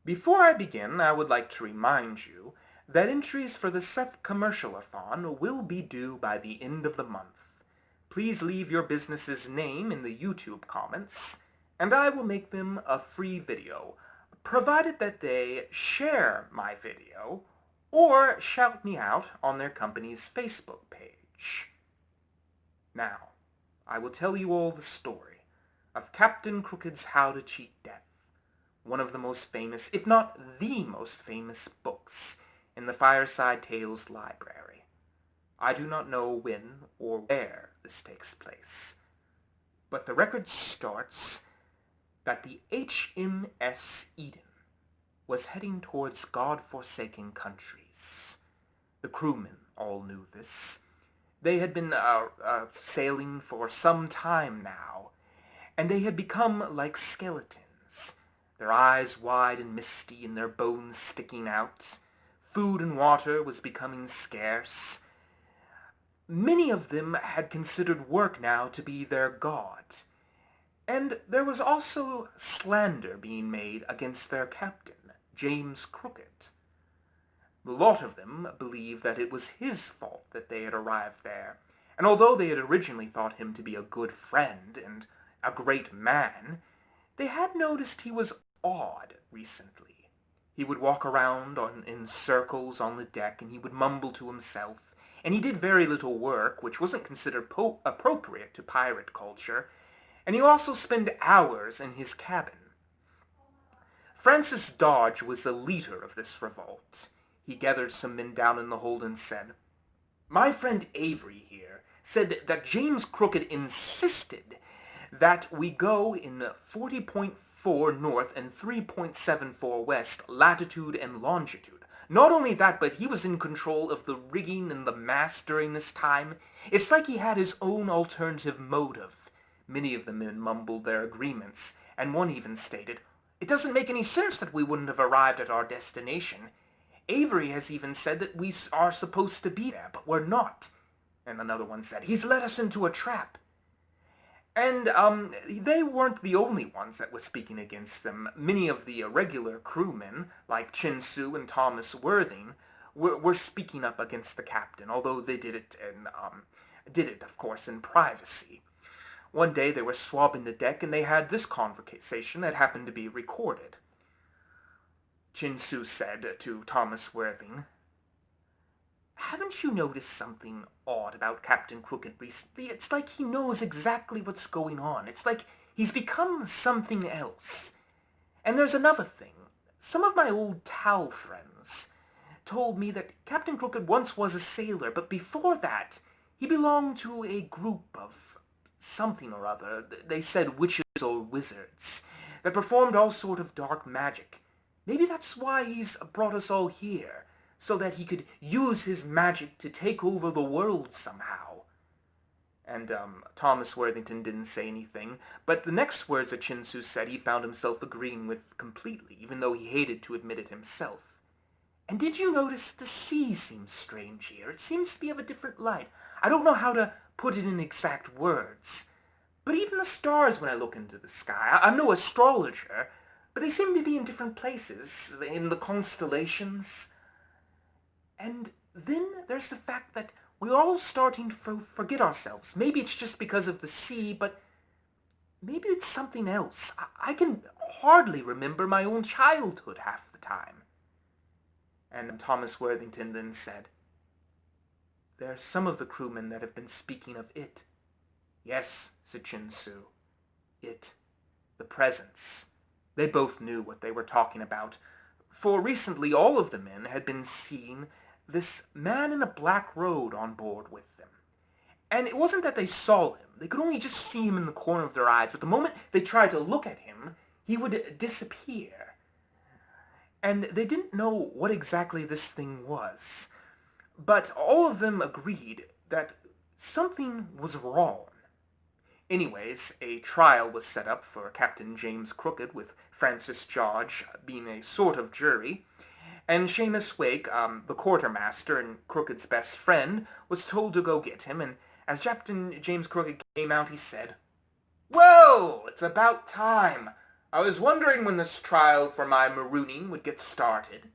Before I begin, I would like to remind you that entries for the Seth Commercial-a-thon will be due by the end of the month. Please leave your business's name in the YouTube comments, and I will make them a free video, provided that they share my video or shout me out on their company's Facebook page. Now, I will tell you all the story of Captain Crooked's How to Cheat Death, one of the most famous, if not the most famous, books in the Fireside Tales library. I do not know when or where this takes place, but the record starts that the HMS Eden was heading towards God-forsaken countries. The crewmen all knew this. They had been sailing for some time now, and they had become like skeletons, their eyes wide and misty and their bones sticking out. Food and water was becoming scarce. Many of them had considered work now to be their god, and there was also slander being made against their captain, James Crooked. A lot of them believed that it was his fault that they had arrived there, and although they had originally thought him to be a good friend and a great man, they had noticed he was odd recently. He would walk around in circles on the deck, and he would mumble to himself, and he did very little work, which wasn't considered appropriate to pirate culture, and he also spent hours in his cabin. Francis Dodge was the leader of this revolt. He gathered some men down in the hold and said, "My friend Avery here said that James Crooked insisted that we go in 40.4 north and 3.74 west latitude and longitude. Not only that, but he was in control of the rigging and the mast during this time. It's like he had his own alternative motive." Many of the men mumbled their agreements, and one even stated, "It doesn't make any sense that we wouldn't have arrived at our destination. Avery has even said that we are supposed to be there, but we're not." And another one said, "He's led us into a trap." And they weren't the only ones that were speaking against them. Many of the regular crewmen, like Chin Su and Thomas Worthing, were speaking up against the captain, although they did it, of course, in privacy. One day they were swabbing the deck, and they had this conversation that happened to be recorded. Chin Su said to Thomas Worthing, "Haven't you noticed something odd about Captain Crooked recently? It's like he knows exactly what's going on. It's like he's become something else. And there's another thing. Some of my old Tau friends told me that Captain Crooked once was a sailor, but before that, he belonged to a group of something or other. They said witches or wizards that performed all sort of dark magic. Maybe that's why he's brought us all here, so that he could use his magic to take over the world somehow." And Thomas Worthington didn't say anything, but the next words that Chin Su said he found himself agreeing with completely, even though he hated to admit it himself. "And did you notice the sea seems strange here? It seems to be of a different light. I don't know how to put it in exact words, but even the stars when I look into the sky, I'm no astrologer, but they seem to be in different places, in the constellations. And then there's the fact that we're all starting to forget ourselves. Maybe it's just because of the sea, but maybe it's something else. I can hardly remember my own childhood half the time." And Thomas Worthington then said, "There are some of the crewmen that have been speaking of it." "Yes," said Chin Su. "It. The presence." They both knew what they were talking about, for recently all of the men had been seeing this man in a black robe on board with them. And it wasn't that they saw him. They could only just see him in the corner of their eyes, but the moment they tried to look at him, he would disappear. And they didn't know what exactly this thing was, but all of them agreed that something was wrong. Anyways, a trial was set up for Captain James Crooked, with Francis Dodge being a sort of jury, and Seamus Wake, the quartermaster and Crooked's best friend, was told to go get him, and as Captain James Crooked came out, he said, "Whoa! It's about time! I was wondering when this trial for my marooning would get started."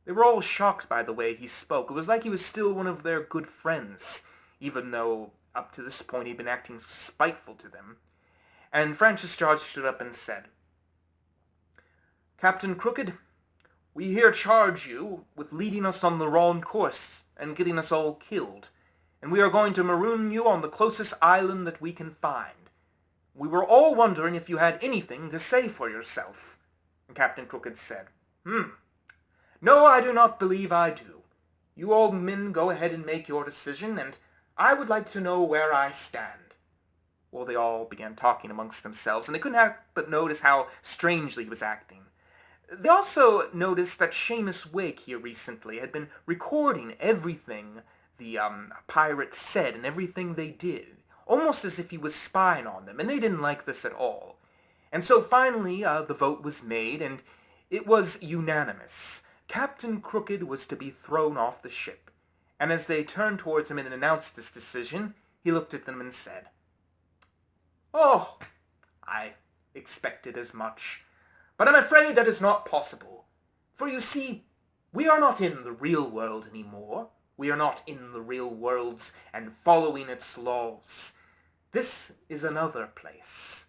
They were all shocked by the way he spoke. It was like he was still one of their good friends, even though up to this point he'd been acting spiteful to them. And Francis George stood up and said, "Captain Crooked, we here charge you with leading us on the wrong course and getting us all killed, and we are going to maroon you on the closest island that we can find. We were all wondering if you had anything to say for yourself." And Captain Crooked said, "No, I do not believe I do. You old men go ahead and make your decision, and I would like to know where I stand." Well, they all began talking amongst themselves, and they couldn't help but notice how strangely he was acting. They also noticed that Seamus Wake here recently had been recording everything the pirates said and everything they did, almost as if he was spying on them, and they didn't like this at all. And so finally the vote was made, and it was unanimous. Captain Crooked was to be thrown off the ship, and as they turned towards him and announced this decision, he looked at them and said, "Oh, I expected as much. But I'm afraid that is not possible. For you see, we are not in the real world anymore. We are not in the real worlds and following its laws. This is another place.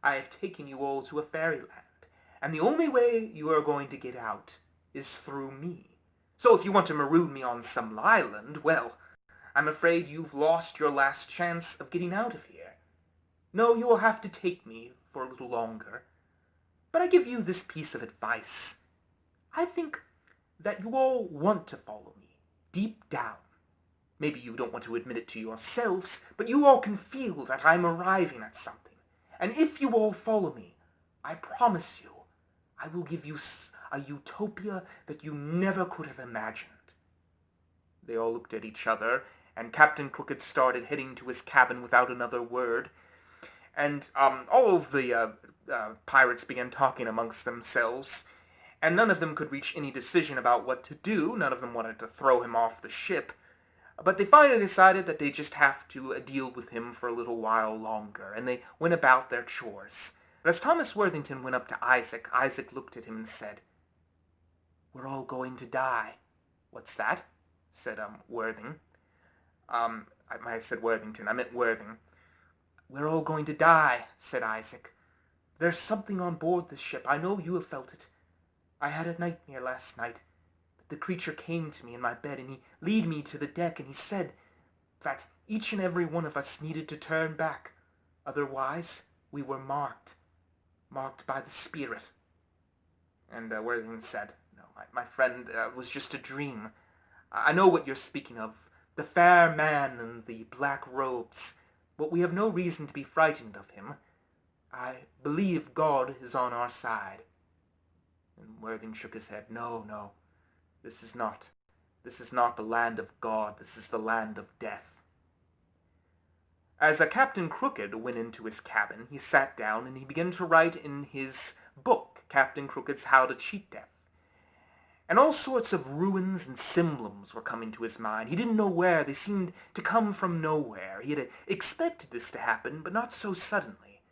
I have taken you all to a fairyland, and the only way you are going to get out is through me. So if you want to maroon me on some island, well, I'm afraid you've lost your last chance of getting out of here. No, you will have to take me for a little longer. But I give you this piece of advice. I think that you all want to follow me, deep down. Maybe you don't want to admit it to yourselves, but you all can feel that I'm arriving at something. And if you all follow me, I promise you, I will give you a utopia that you never could have imagined." They all looked at each other, and Captain Crooked started heading to his cabin without another word. And all of the pirates began talking amongst themselves, and none of them could reach any decision about what to do. None of them wanted to throw him off the ship, but they finally decided that they just have to deal with him for a little while longer, and they went about their chores. But as Thomas Worthington went up to Isaac, Isaac looked at him and said, "We're all going to die." "What's that?" said Worthing. I said Worthington. I meant Worthing. "We're all going to die," said Isaac. "There's something on board this ship. I know you have felt it. I had a nightmare last night. The creature came to me in my bed, and he led me to the deck, and he said that each and every one of us needed to turn back. Otherwise, we were marked by the spirit." And Worthington said, "No, my friend, it was just a dream. I know what you're speaking of, the fair man in the black robes. But we have no reason to be frightened of him. I believe God is on our side." And Worthing shook his head. No, this is not the land of God. This is the land of death." As Captain Crooked went into his cabin, he sat down and he began to write in his book, Captain Crooked's How to Cheat Death. And all sorts of ruins and symbols were coming to his mind. He didn't know where. They seemed to come from nowhere. He had expected this to happen, but not so suddenly.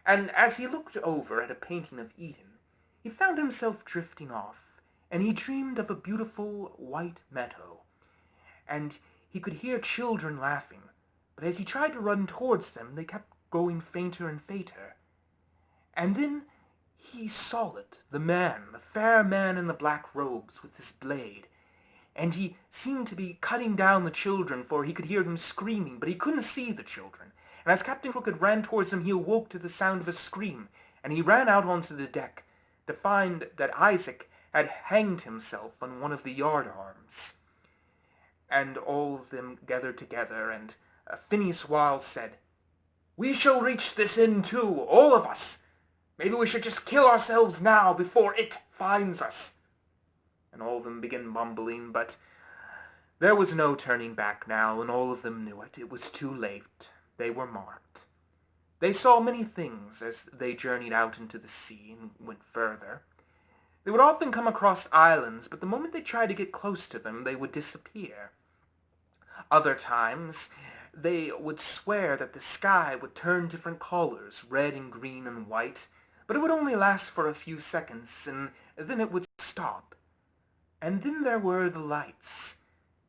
And as he looked over at a painting of Eden, he found himself drifting off, and he dreamed of a beautiful white meadow. And he could hear children laughing, but as he tried to run towards them, they kept growing fainter and fainter. And then he saw it, the fair man in the black robes with his blade, and he seemed to be cutting down the children, for he could hear them screaming, but he couldn't see the children. And as Captain Crooked ran towards him, he awoke to the sound of a scream, and he ran out onto the deck to find that Isaac had hanged himself on one of the yardarms. And all of them gathered together, and Phineas Wiles said, "We shall reach this end too, all of us. Maybe we should just kill ourselves now before it finds us." And all of them began mumbling, but there was no turning back now, and all of them knew it. It was too late. They were marked. They saw many things as they journeyed out into the sea and went further. They would often come across islands, but the moment they tried to get close to them, they would disappear. Other times, they would swear that the sky would turn different colors, red and green and white, but it would only last for a few seconds, and then it would stop. And then there were the lights.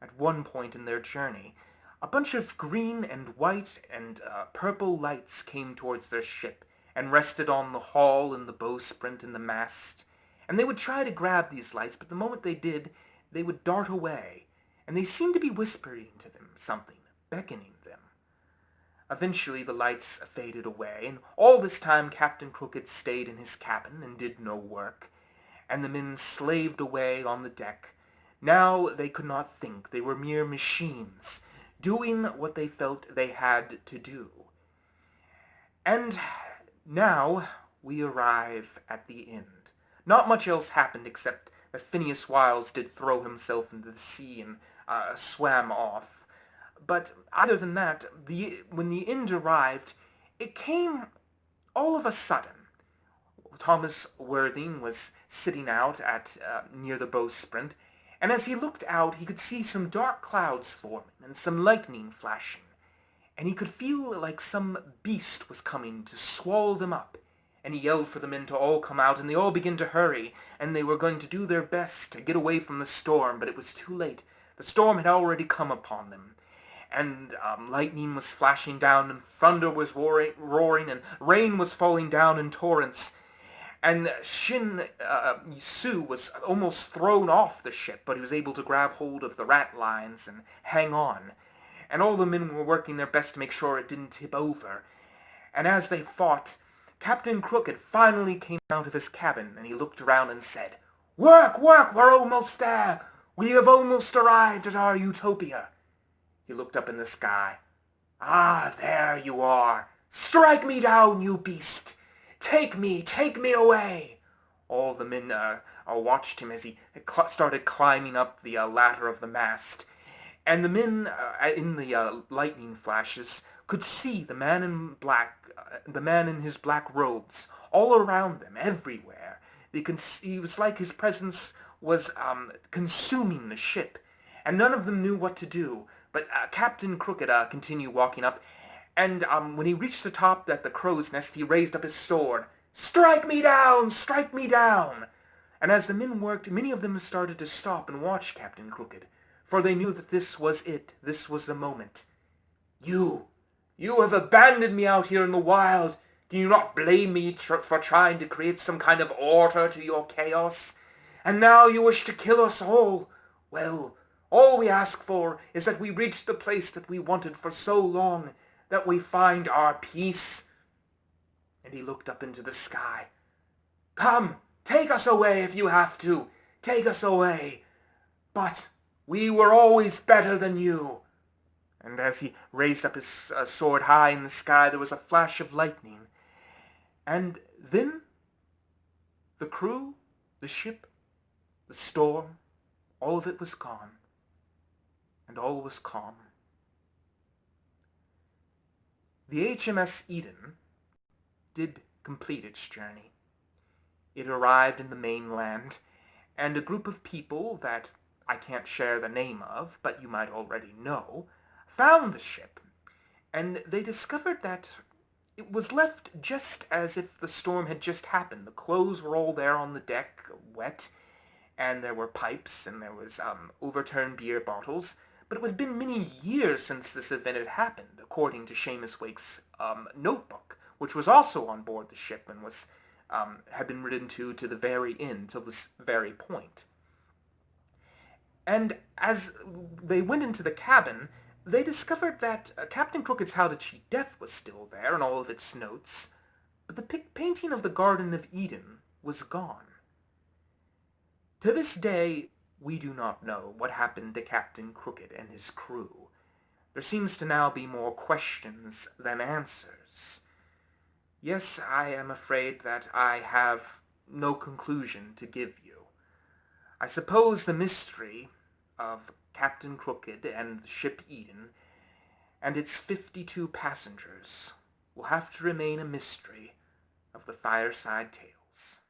At one point in their journey, a bunch of green and white and purple lights came towards their ship and rested on the hull and the bowsprit and the mast. And they would try to grab these lights, but the moment they did, they would dart away, and they seemed to be whispering to them something, beckoning them. Eventually the lights faded away, and all this time Captain Crooked stayed in his cabin and did no work, and the men slaved away on the deck. Now they could not think. They were mere machines, doing what they felt they had to do. And now we arrive at the end. Not much else happened except that Phineas Wiles did throw himself into the sea and swam off. But other than that, when the end arrived, it came all of a sudden. Thomas Worthing was sitting out at near the bowsprit, and as he looked out, he could see some dark clouds forming and some lightning flashing, and he could feel like some beast was coming to swallow them up. And he yelled for the men to all come out, and they all began to hurry, and they were going to do their best to get away from the storm, but it was too late. The storm had already come upon them, and lightning was flashing down, and thunder was roaring, and rain was falling down in torrents. And Shin Su was almost thrown off the ship, but he was able to grab hold of the rat lines and hang on. And all the men were working their best to make sure it didn't tip over. And as they fought, Captain Crooked finally came out of his cabin, and he looked around and said, "Work, work, we're almost there! We have almost arrived at our utopia." He looked up in the sky. "Ah, there you are! Strike me down, you beast! Take me away!" All the men watched him as he started climbing up the ladder of the mast. And the men in the lightning flashes could see the man in black, the man in his black robes, all around them, everywhere. They could see, it was like his presence was consuming the ship, and none of them knew what to do. But Captain Crooked continued walking up, and when he reached the top at the crow's nest, he raised up his sword. "Strike me down! Strike me down!" And as the men worked, many of them started to stop and watch Captain Crooked, for they knew that this was it. This was the moment. You have abandoned me out here in the wild. Do you not blame me for trying to create some kind of order to your chaos? And now you wish to kill us all. Well, all we ask for is that we reach the place that we wanted for so long, that we find our peace. And he looked up into the sky. "Come, take us away if you have to. Take us away. But we were always better than you." And as he raised up his sword high in the sky, there was a flash of lightning. And then the crew, the ship, the storm, all of it was gone. And all was calm. The HMS Eden did complete its journey. It arrived in the mainland, and a group of people that I can't share the name of, but you might already know, found the ship, and they discovered that it was left just as if the storm had just happened. The clothes were all there on the deck, wet, and there were pipes, and there was overturned beer bottles, but it had been many years since this event had happened, according to Seamus Wake's notebook, which was also on board the ship and was had been written to the very end, till this very point. And as they went into the cabin, they discovered that Captain Crooked's How to Cheat Death was still there, and all of its notes, but the painting of the Garden of Eden was gone. To this day, we do not know what happened to Captain Crooked and his crew. There seems to now be more questions than answers. Yes, I am afraid that I have no conclusion to give you. I suppose the mystery of Captain Crooked and the ship Eden and its 52 passengers will have to remain a mystery of the Fireside Tales.